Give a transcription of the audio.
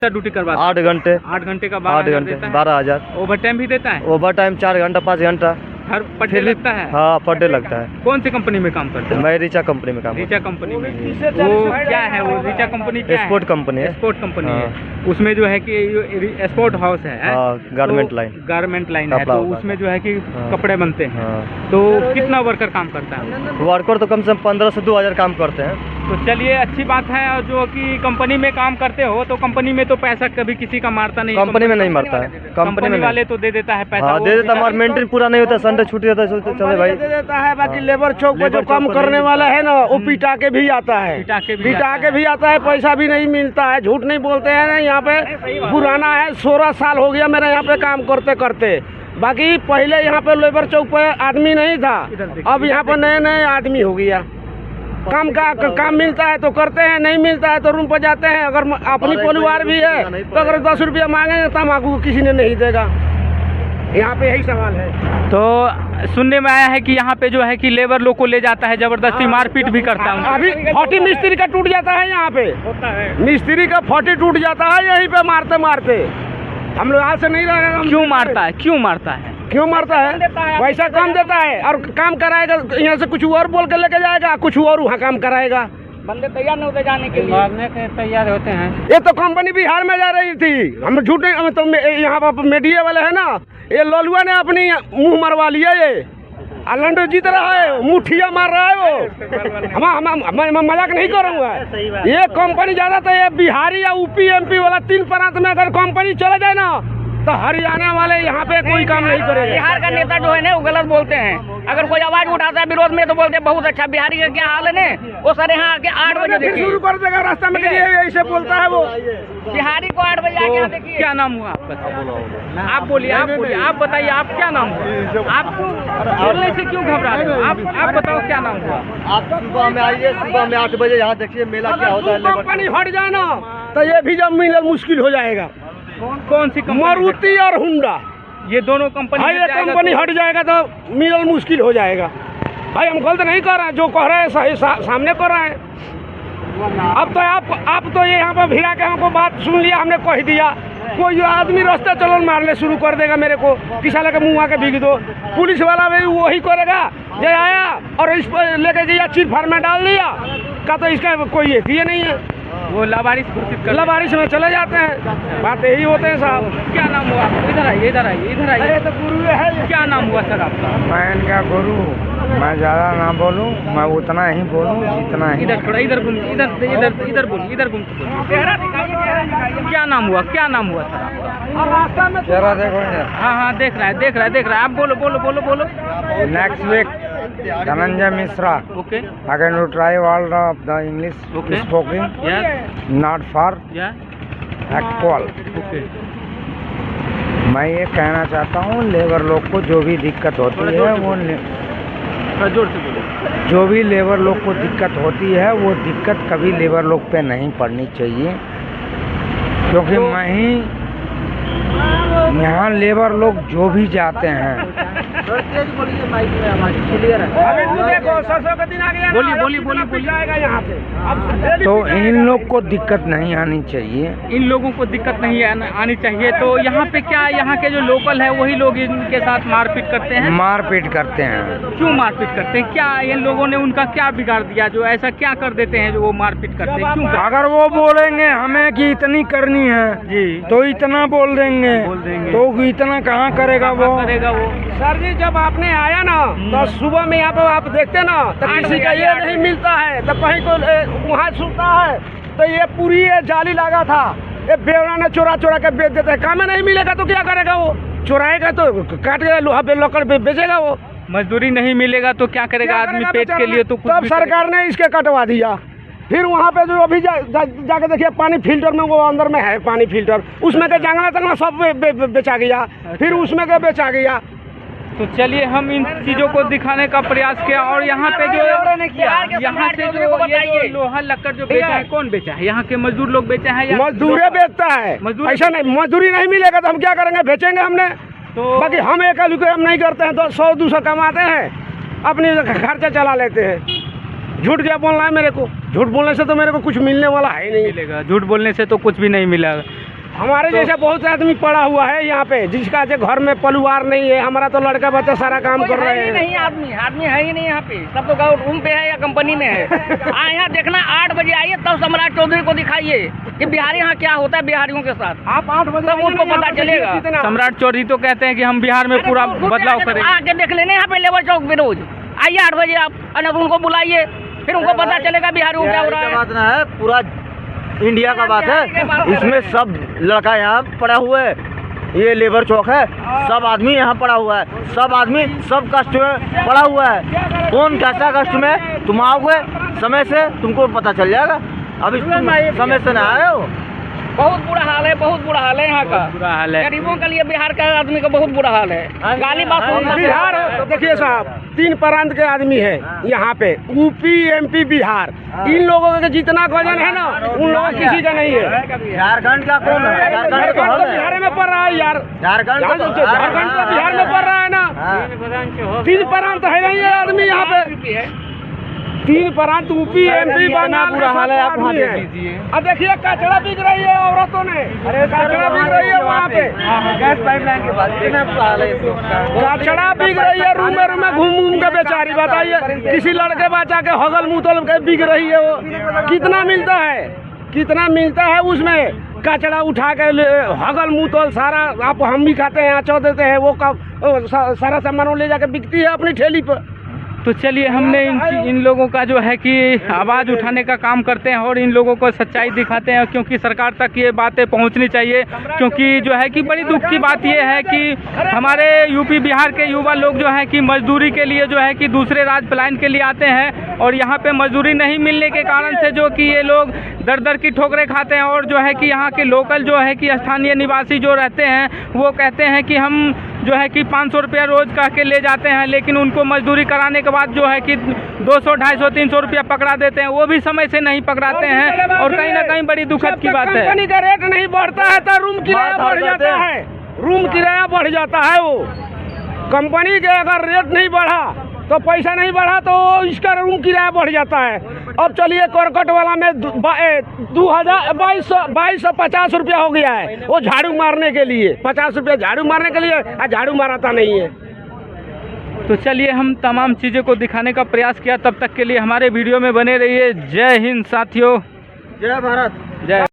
Duty करवा 8 घंटे 8 घंटे का 8 घंटे 12,000। ओवर टाइम भी देता है? ओवर टाइम 4 घंटा 5 घंटा हर पर डे लगता है? हाँ, पर डे लगता है। कौन सी कंपनी में काम करते हैं? मैं रिचा कंपनी में काम रिचा कंपनी में। वो क्या है, वो रिचा कंपनी क्या है? स्पोर्ट कंपनी है। स्पोर्ट कंपनी है। उसमें जो है कि स्पोर्ट हाउस है, गारमेंट लाइन। गारमेंट लाइन है, तो उसमें जो है कि कपड़े बनते हैं। तो कितना वर्कर काम करता है? वर्कर तो कम से कम 15 से 2,000 काम करते हैं। तो चलिए, अच्छी बात है। और जो कि कंपनी में काम करते हो, तो कंपनी में तो पैसा कभी किसी का मारता नहीं। कंपनी में नहीं मरता है। कंपनी वाले तो दे देता है पैसा। हाँ, दे देता है, मगर मेंटेन पूरा नहीं होता। संडे छुट्टी होता है, चले भाई दे देता है। बाकी लेबर चौक पे जो काम करने वाला है ना, वो पिटा के भी आता है। पिटा के भी आता है, पैसा भी नहीं मिलता है। झूठ नहीं बोलते हैं ना। यहाँ पे पुराना है, 16 साल हो गया मेरा यहाँ पे काम करते करते। बाकी पहले यहाँ पे लेबर चौक पे आदमी नहीं था, अब यहाँ पे नए नए आदमी हो गया। काम मिलता है तो करते हैं, नहीं मिलता है तो रूम पर जाते हैं। अगर अपनी परिवार भी है तो अगर 10 रुपया मांगेंगे तम्बाकू किसी ने नहीं देगा। यहाँ पे यही सवाल है। तो सुनने में आया है कि यहाँ पे जो है कि लेबर लोग को ले जाता है, जबरदस्ती मारपीट भी करता है। अभी 40 मिस्त्री का टूट जाता है यहाँ पे, मिस्त्री का 40 टूट जाता है यहीं पे मारते मारते। हम लोग आज से नहीं रहेगा। क्यों मारता है? क्यों मारता है? क्यों मारता है? पैसा कम देता है और काम कराएगा, यहाँ से कुछ और बोल के लेके जाएगा, कुछ और वहाँ काम कराएगा। बंदे तैयार नहीं होते जाने के लिए? मारने के तैयार होते हैं। ये तो कंपनी बिहार में जा रही थी, हम झूठ नहीं। तो यहाँ पर मीडिया वाले है ना, ये लोलुआ ने अपनी मुंह मरवा लिया। ये लंडो जीत रहा है, मुठिया मार रहा है वो। मैं मजाक नहीं करूँगा। ये कंपनी ज्यादा तो ये बिहारी या यूपी MP वाला 3 प्रांत में अगर कंपनी चले जाए ना, तो हरियाणा वाले यहाँ पे कोई काम नहीं करेगा। बिहार का नेता जो है ना, वो गलत बोलते हैं। अगर कोई आवाज उठाता है विरोध में तो बोलते हैं बहुत अच्छा। बिहारी का क्या हाल है ना, वो सर यहाँ आके 8 बजे देखिए शुरू कर देगा रास्ता में, ऐसे बोलता है वो। बिहारी को 8 बजे आके देखिए। क्या नाम हुआ आपका? आप बोलिए, आप बताइए, आप क्या नाम हुआ? आपको बोलने से क्यों घबरा रहे हो? आप बताओ क्या नाम हुआ? आप सुबह में आइए, सुबह में 8 बजे यहाँ देखिए मेला क्या होता है। कंपनी हट जाए ना तो ये भी जब मिलना मुश्किल हो जाएगा। कौन सी कंपनी? मारुति और हुंडा, ये दोनों कंपनी। ये कंपनी हट जाएगा तो मिलना मुश्किल हो जाएगा। भाई हम गलत नहीं कर रहे हैं, जो कह रहे हैं सही सामने कर रहे हैं। अब तो आप तो ये यहाँ पर भिड़ा के हमको बात सुन लिया, हमने कह दिया। कोई आदमी रास्ते चलन मारने शुरू कर देगा मेरे को, किसा लेके मुँह आके भीग दो। पुलिस वाला भी वही करेगा, जो आया और इस पर लेके गया चिर फाड़ में डाल दिया का, तो इसका कोई ये नहीं है। वो लावारिस घोषित कर, लावारिस में चले जाते हैं। बात यही होते हैं साहब। क्या नाम हुआ आपका? इधर आइए, इधर आइए, इधर आइए। तो गुरु है। क्या नाम हुआ सर आपका? मैं इनका गुरु। मैं ज़्यादा ना बोलूं, मैं उतना ही बोलूं जितना ही। इधर थोड़ा इधर घूम, इधर बोलिए, इधर घूम के बोलिए। क्या नाम हुआ? क्या नाम हुआ सर आपका? रास्ता में चेहरा देखो इधर। हाँ, देख रहा है। आप बोलो। Next week Dhananjay Mishra. Okay. Again to try world of the English speaking, not for actual. Okay. मैं ये कहना चाहता हूँ, लेबर लोग को जो भी दिक्कत होती है वो जोर से बोलो। जो भी लेबर लोग को दिक्कत होती है वो दिक्कत कभी लेबर लोग पे नहीं पड़नी चाहिए, क्योंकि मैं ही यहाँ लेबर लोग जो भी जाते हैं। बोलिए यहाँ से। तो इन लोग को दिक्कत नहीं आनी चाहिए। इन लोगों को दिक्कत नहीं आनी चाहिए। तो यहाँ पे क्या, यहाँ के जो लोकल है वही लोग इनके साथ मारपीट करते हैं? मारपीट करते हैं। क्यों मारपीट करते हैं? क्या इन लोगों ने उनका क्या बिगाड़ दिया जो ऐसा क्या कर देते हैं जो वो मारपीट करते हैं? क्यों? अगर वो बोलेंगे हमें कि इतनी करनी है जी, तो इतना बोल देंगे। तो इतना कहाँ करेगा वो? सर जी, जब आपने आया ना तो सुबह में यहाँ पे आप देखते ना तो किसी का ये नहीं मिलता है, तो कहीं को वहाँ सुनता है तो ये पूरी जाली लगा था। ये बेवड़ा ने चोरा के बेच देते हैं। काम नहीं मिलेगा तो क्या करेगा वो? चुराएगा तो काट के लोहा लकड़ बेचेगा वो। मजदूरी नहीं मिलेगा तो क्या करेगा आदमी पेट के लिए? तो तब सरकार ने इसके कटवा दिया। फिर वहाँ पे जो अभी जाके देखिए पानी फिल्टर में, वो अंदर में है पानी फिल्टर, उसमें के जंगला सब बेचा गया। फिर उसमें के बेचा गया। तो चलिए हम इन चीजों को दिखाने का प्रयास किया। और यहाँ पे जो यहाँ से जो ये लोहा लक्कड़ जो बेचा है, कौन बेचा है? यहाँ के मजदूर लोग बेचा है या मजदूर बेचता है? ऐसा नहीं, मजदूरी नहीं मिलेगा तो हम क्या करेंगे? बेचेंगे हमने। तो बाकी हम एक हम नहीं करते हैं तो 100-200 कमाते हैं, अपनी खर्चा चला लेते हैं। झूठ क्या बोलना है मेरे को? झूठ बोलने से तो मेरे को कुछ मिलने वाला है ही नहीं। मिलेगा, झूठ बोलने से तो कुछ भी नहीं मिलेगा। हमारे जैसे बहुत से आदमी पड़ा हुआ है यहाँ पे, जिसका जो घर में परिवार नहीं है। हमारा तो लड़का बच्चा सारा काम कर रहे हैं। नहीं आदमी है ही नहीं यहाँ पे, सब तो रूम पे है या कंपनी में है। यहाँ देखना 8 बजे आइए तब सम्राट चौधरी को दिखाइए कि बिहारी यहाँ क्या होता है बिहारियों के साथ। आप 8 बजे तब उनको पता चलेगा। सम्राट चौधरी तो कहते हैं कि हम बिहार में पूरा बदलाव करेंगे। आके देख लेने यहाँ पे लेबर चौक पे रोज आइए 8 बजे आप, उनको बुलाइए, फिर उनको पता चलेगा बिहारियों क्या हो रहा है। बात ना है, पूरा इंडिया का बात है। इसमें सब लड़का यहाँ पड़ा हुआ है, ये लेबर चौक है, सब आदमी यहाँ पड़ा हुआ है, सब आदमी सब कष्ट में पड़ा हुआ है। कौन कैसा कष्ट में, तुम आओगे समय से तुमको पता चल जाएगा। अभी समय से ना आए हो। बहुत बुरा हाल है, बहुत बुरा हाल है यहाँ का। बुरा हाल है गरीबों के लिए बिहार का आदमी का बहुत बुरा हाल है। गाली बात बिहार देखिए साहब, 3 प्रांत के आदमी है यहाँ पे, यूपी MP बिहार। इन लोगों का जितना वजन है ना, उन लोगों किसी का नहीं है। झारखंड का कौन है? झारखंड तो हम बिहार में पड़ रहा है यार, झारखंड झारखंड तो बिहार में पड़ रहा है ना। 3 प्रांत है नहीं है आदमी यहाँ पे, 3 प्रांत यूपी MP बना। बुरा हाल है, आप वहाँ देख लीजिए। अब देखिए कचरा बिक रही है औरतों ने, कचरा बिक रही है वहाँ पे, गैस पाइपलाइन के बाद कचरा बिक रही है रूम में घूम के बेचारी। बताइए किसी लड़के बच्चा के हगल मुतल के बिक रही है, वो कितना मिलता है, कितना मिलता है उसमें। कचरा उठा के हगल मुतल सारा आप हम भी खाते हैं, चौ देते हैं, वो सारा सामान ले जाके बिकती है अपनी ठेली पर। तो चलिए हमने इन लोगों का जो है कि आवाज़ उठाने का काम करते हैं और इन लोगों को सच्चाई दिखाते हैं, क्योंकि सरकार तक ये बातें पहुंचनी चाहिए। क्योंकि जो है कि बड़ी दुख की बात ये है कि हमारे यूपी बिहार के युवा लोग जो है कि मजदूरी के लिए जो है कि दूसरे राज्य पलायन के लिए आते हैं और यहाँ पे मजदूरी नहीं मिलने के कारण से जो कि ये लोग दर दर की ठोकरें खाते हैं। और जो है कि यहाँ के लोकल जो है कि स्थानीय निवासी जो रहते हैं वो कहते हैं कि हम जो है कि 500 रुपया रोज़ कह के ले जाते हैं, लेकिन उनको मजदूरी कराने के बाद जो है कि 200, 250, 300 रुपया पकड़ा देते हैं, वो भी समय से नहीं पकड़ाते हैं। और कहीं ना कहीं बड़ी दुखद की बात है। कंपनी का रेट नहीं बढ़ता है तो रूम किराया बढ़ जाता है, रूम किराया बढ़ जाता है। वो कंपनी के अगर रेट नहीं बढ़ा तो पैसा नहीं बढ़ा तो इसका रूम किराया बढ़ जाता है। अब चलिए करकट वाला में 2250 रुपया हो गया है, वो झाड़ू मारने के लिए 50 रुपया झाड़ू मारने के लिए, झाड़ू माराता नहीं है। तो चलिए हम तमाम चीज़ों को दिखाने का प्रयास किया। तब तक के लिए हमारे वीडियो में बने रहिए। जय हिंद साथियों, जय भारत, जय।